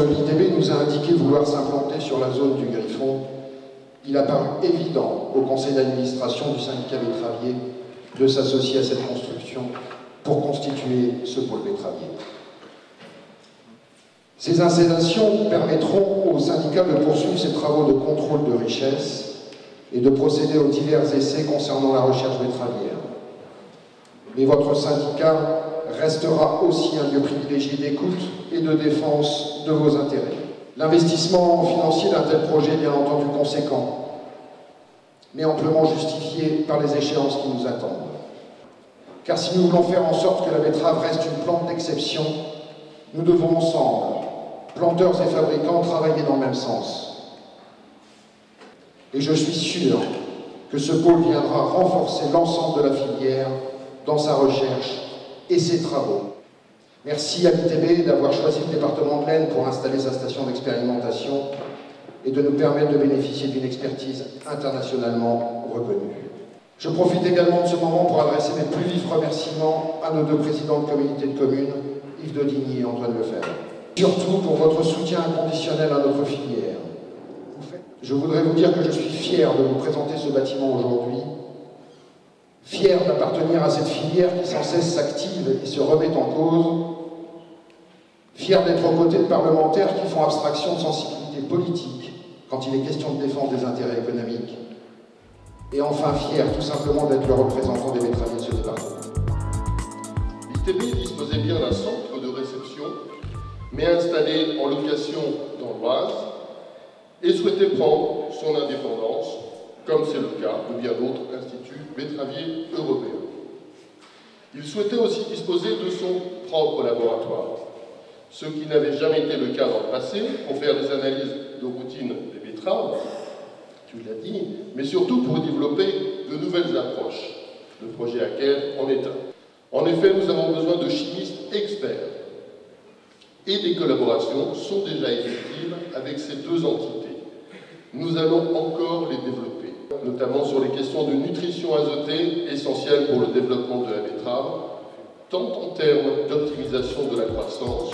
l'ITB nous a indiqué vouloir s'implanter sur la zone du Griffon, il a paru évident au conseil d'administration du syndicat betteravier de s'associer à cette construction pour constituer ce pôle betteravier. Ces installations permettront au syndicat de poursuivre ses travaux de contrôle de richesse et de procéder aux divers essais concernant la recherche betteravière. Mais votre syndicat restera aussi un lieu privilégié d'écoute et de défense de vos intérêts. L'investissement financier d'un tel projet est bien entendu conséquent, mais amplement justifié par les échéances qui nous attendent. Car si nous voulons faire en sorte que la betterave reste une plante d'exception, nous devons ensemble, planteurs et fabricants, travailler dans le même sens. Et je suis sûr que ce pôle viendra renforcer l'ensemble de la filière dans sa recherche et ses travaux. Merci à l'ITB d'avoir choisi le département de l'Aisne pour installer sa station d'expérimentation et de nous permettre de bénéficier d'une expertise internationalement reconnue. Je profite également de ce moment pour adresser mes plus vifs remerciements à nos deux présidents de communauté de communes, Yves Daudigny et Antoine Lefebvre. Surtout pour votre soutien inconditionnel à notre filière. Je voudrais vous dire que je suis fier de vous présenter ce bâtiment aujourd'hui, fier d'appartenir à cette filière qui sans cesse s'active et se remet en cause, fier d'être aux côtés de parlementaires qui font abstraction de sensibilité politique quand il est question de défense des intérêts économiques, et enfin fier tout simplement d'être le représentant des betteraviers de ce département. L'ITB disposait bien d'un centre de réception, mais installé en location dans l'Oise, et souhaitait prendre son indépendance, comme c'est le cas de bien d'autres instituts betteraviers européens. Il souhaitait aussi disposer de son propre laboratoire, ce qui n'avait jamais été le cas dans le passé, pour faire des analyses de routine des betteraves, tu l'as dit, mais surtout pour développer de nouvelles approches. Le projet ACER en est un. En effet, nous avons besoin de chimistes experts, et des collaborations sont déjà effectives avec ces deux entités. Nous allons encore les développer, notamment sur les questions de nutrition azotée, essentielles pour le développement de la betterave, tant en termes d'optimisation de la croissance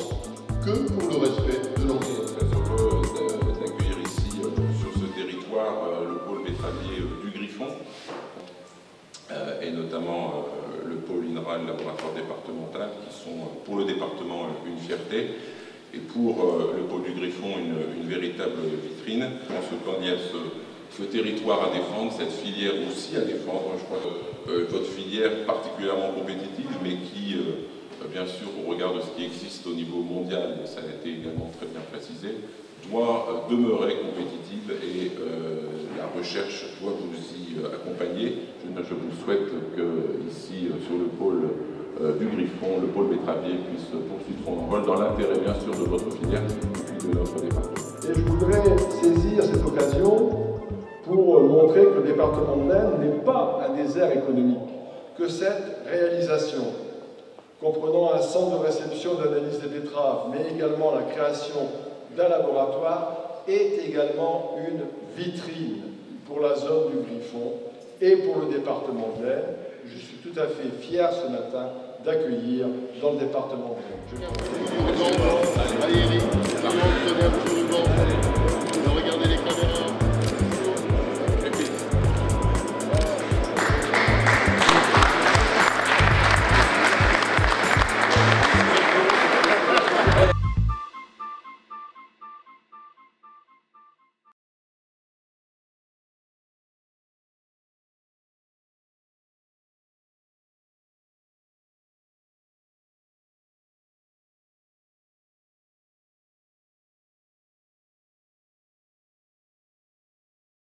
que pour le respect de l'environnement. Très heureux d'accueillir ici, sur ce territoire, le pôle betteravier du Griffon, et notamment le pôle INRA, le laboratoire départemental, qui sont pour le département une fierté, et pour le pôle du Griffon une véritable vitrine. Je pense qu'il y a ce territoire à défendre, cette filière aussi à défendre. Je crois que votre filière particulièrement compétitive, mais qui, bien sûr, au regard de ce qui existe au niveau mondial, et ça a été également très bien précisé, doit demeurer compétitive, et la recherche doit vous y accompagner. Je vous souhaite que ici, sur le pôle du Griffon, le pôle betteravier puisse poursuivre son envol dans l'intérêt bien sûr de votre filière et de notre département. Et je voudrais saisir cette occasion pour montrer que le département de l'Aisne n'est pas un désert économique, que cette réalisation, comprenant un centre de réception d'analyse des betteraves, mais également la création d'un laboratoire, est également une vitrine pour la zone du Griffon et pour le département de l'Aisne. Je suis tout à fait fier ce matin d'accueillir dans le département de l'Aisne.